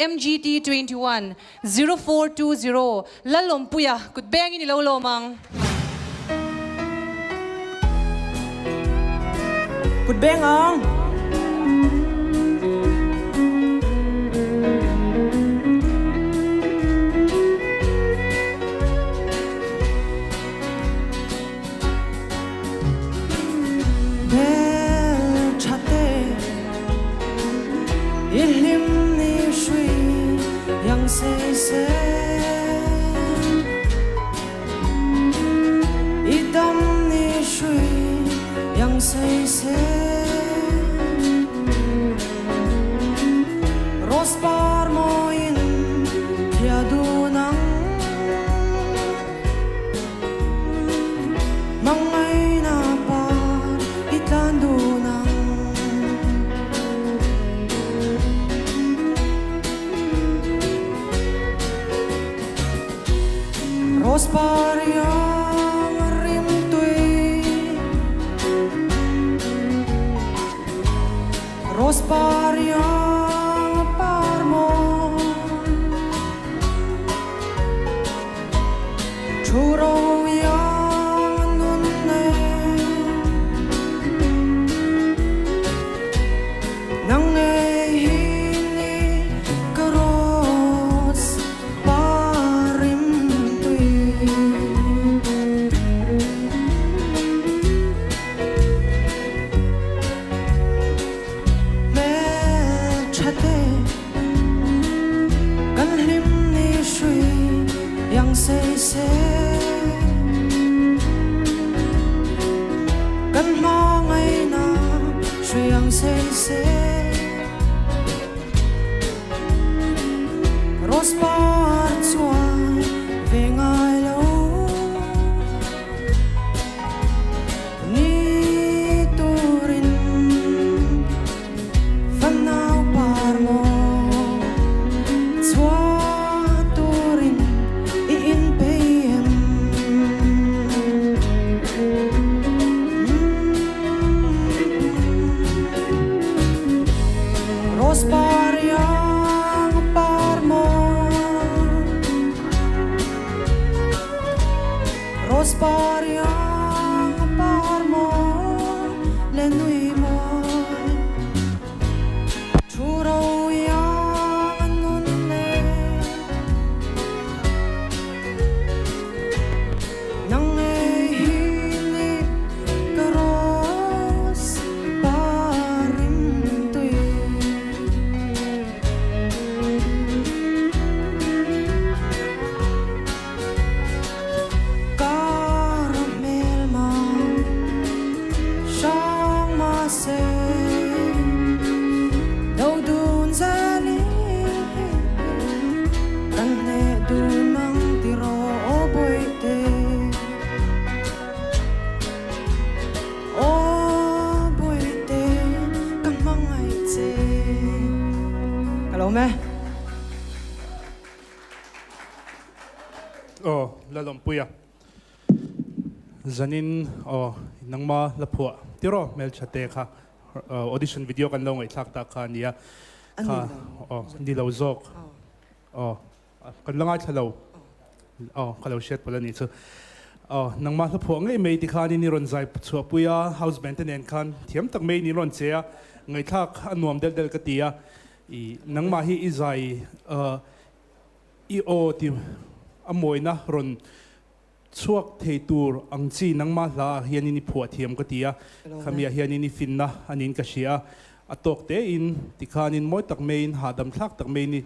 MGT 21 0420 Lalawmpuia kut bang ini Lalawmang kut bang ang say idam ni shui yang say rospar moin tiadunang mangai na par itlandunang rospar yang rimtui rospar yang parmo churo yang nunne nang ngei ni karos parim kan mangai na suyang say rospar chuan ve ngai lo ni turin fanau par mo rospar yang parmo rospar yang parmo lenui mo churo yang nunne nang ngei ni karos parim tui Lalawmpuia zanin nangma lapua tiro mel chate kha audition video kan lo ngai thak ta kha nia kha ndi lo zok kan langa thalo khalo shet pala ni chu nangma lapua ngai mei ti kha ni ron zai chhuah puia house maintenance khan thiam tak mei ni ron chea ngai thak anuam del ka tia I nangma hi izai I o ti amoina ron chuak thei tur angchi nangma la hianini phua thiam ka tia khamia hianini finna anin ka shia atok te in tikhanin moi tak mein hadam thlak tak mein ni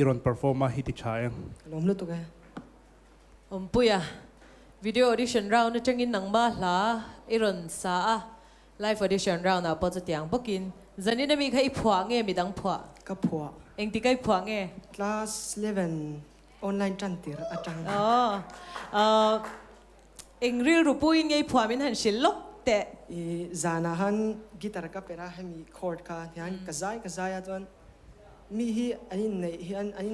iron performa hi ti chaya lomlu to ga Lalawmpuia video audition round atangin nangma la iron sa live audition round a pot tiang bokin zanina mi khai phwa nge midang phwa ka phwa eng ti kai phwa nge class 11 online chantir atang eng ril rupuin ngei phwa min han shillok te I zana han guitar ka pera hemi chord ka hian kazai atwan mi hi anin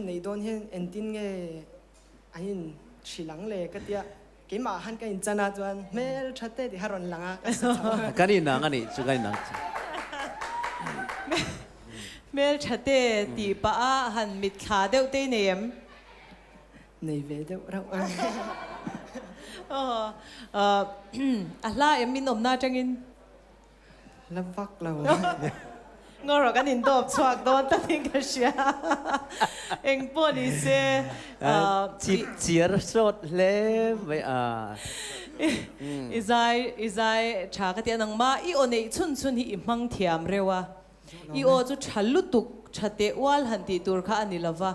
nei don hen entin nge anin shilang le ka tia ke ma han ka in chana chuan mel thate ti haron langa kani na ngani chu kani na เมลชะเตตีป้าหันมิดขาเดวเตเนม ในเวเดเราอะไรมินอมนาจังอิน ลำฟักเรา งอรกันอินตบสวกโดนตัดทิ้งกันเชียเอ็งปวดอีเซ จีเจียร์สดเล่ไม่อีใจชากเตียนังมาอีโอเนชุนฮีมังเทียมเร็วอีโอจุชัลลุตุกชัดเตวัลหันตีตัวข้าอันนี้ละวะ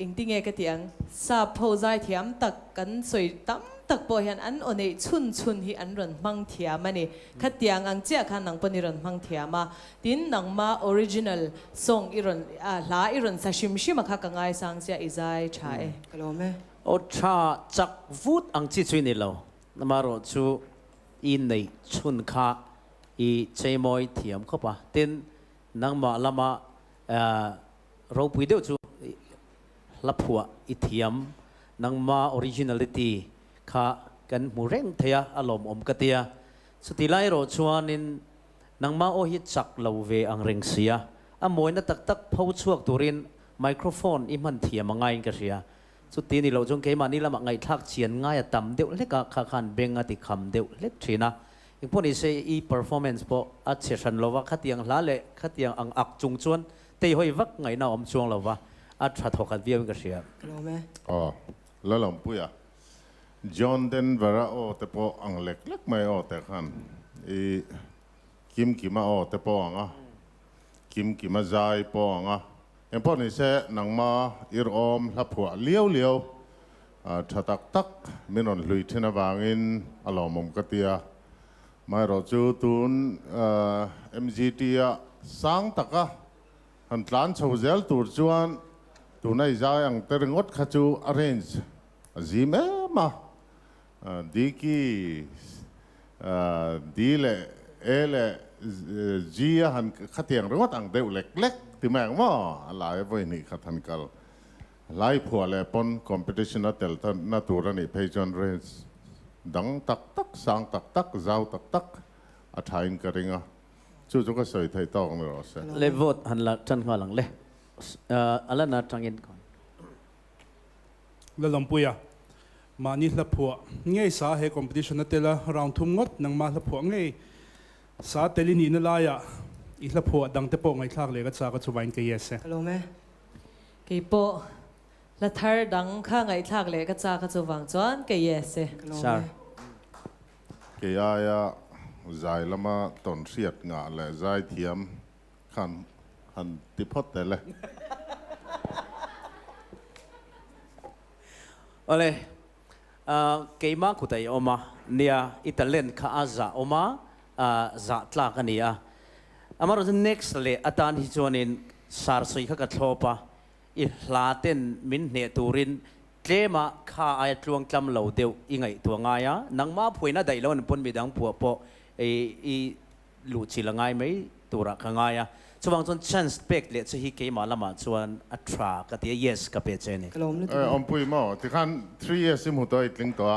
อิงติงเอกเตียงซาโพใจเทียมตักกันสวยตั้มตักปอยหันอันโอเนชุนฮีอันรันมังเทียมันนี่ขัดเตียงอังเจ้าขันนังปนิรันมังเทียมาดินนังมาออริจินัลซองอีรันลาอีรันซาชิมข้ากังไงสังเสียอีใจใช่กลัวไหมโอชาจักฟูดอังจีช่วยนี่เรานำมารอชูอินในชุนข้าอีเจมอยเทียมเข้าปะเต้นนังมาละมาเราพูดเดียวชูลับหัวอีเทียมนังมาออริจินัลิตี้ข้ากันมูเร่งเทียอารมณ์อมกเตียสุดที่ไล่รอชวนนินนังมาโอฮิตจักเราเวอังเร่งเสียมวยนัดตักพูดช่วงตัวรินไมโครโฟนอิมันเทียมง่ายกันเสียสุดที่นี่เราจงเกี่ยมานี่ละมังไงทักเชียนง่ายต่ำเดียวเล็กข้าขันเบงติคำเดียวเล็กทีนะอีกพวกนี้ใช้อี performance พออัดเสียนเราว่าขัดยังละเละขัดยังอักจุงชวนเตยหอยวักไงน่าอมช่วงเราว่าอัดชัดหกันเวียนกันเสียกลัวไหมอ๋อแล้วหลวงปู่อะจอห์นเดนเวลาโอแต่พออังเล็กไม่โอแต่ขันอีกิมมาโอแต่พออังอ่ะกิมมาใจพออังอ่ะเอ็มพอนี่เสนังมาอิรอมลับหัวเลี้ยวชัดตักมินนลุยที่นาวางินอารมณ์มุมกติยาไม่รอจูตุนMGT อะสังตักอะหันหลานชาวเซลตูร์จวนตัวในใจอังเตรงดขจู arrange จีเมมาดีกีดีเล่เล่จีหันขัดเตียงเรื่องว่าต่างเดียวเล็กที่แม่งว่าอะไรไว้นี่ขัดทันกันไล่ผัวเล่ปน competition นั่นเตลท่านนั่นตัวนี้เพย์จอนเรนส์ดังตักสังตักเจ้าตักอัฐายกันเองอ่ะจู่ก็สวยไทยต้องเลยหรอเสเลวดหันละจันข้าหลังเล่อะไรน่าจังยินก่อนแล้วลำปุยมานี่ละผัวง่ายสาเหตุ competition นั่นเตละราวทุ่มงดนังมาละผัวง่ายสาเตลินีนั่นลายอีละผัวดังเตปงไงทักเลยก็จะก็จะวันกี่เยสกลัวไหมกี่ปอละทาร์ดังข้างไงทักเลยก็จะวางจวนกี่เยสใช่กี่ยายาใจละมาต้นเสียดงาเลยใจเทียมหันติพอดแต่เลยอะไรกี่มาคุตัยออกมาเนี่ยอิตาเลียนข้าอาซาออกมาจัดลากันเนี่ยมารู้สึก next เลยอาจารย์ที่ชวนินสารสุยข้ากับทอปะอีลาเต้นมินเนตูรินเกมาข้าไอตรวงจำเหล่าเดียวยังไงตัวง่ายนังมาพูดน่าได้แล้วนั่นปนมีดังผัวปอไอหลุดชิลง่ายไหมตัวรักง่ายชวงจน chance เป็กเลยจะฮิเกมาละมาชวนอัตรากับที่ yes กับเป็นเจนี่อมปุยมั่วที่ขัน3 years สิมุตัวอีกลิงตัว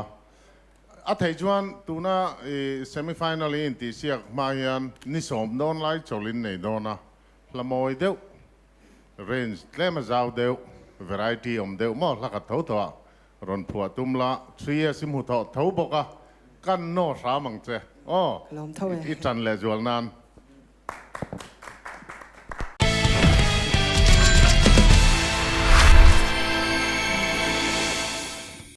อัฐิจวนตัวน่ะsemi-final อินที่เสียกมาเฮียนนิสมโดนไล่โจลินในโดนนะละมวยเดียว range เล่มาเจ้าเดียว variety เดียวมั่วลักกับเท่าตัวรอนผัวตุ้มละ3 years สิมุตัวเท่าบอกกันโน่สามังเจ้อ๋ออีจันเลยจวนนั้น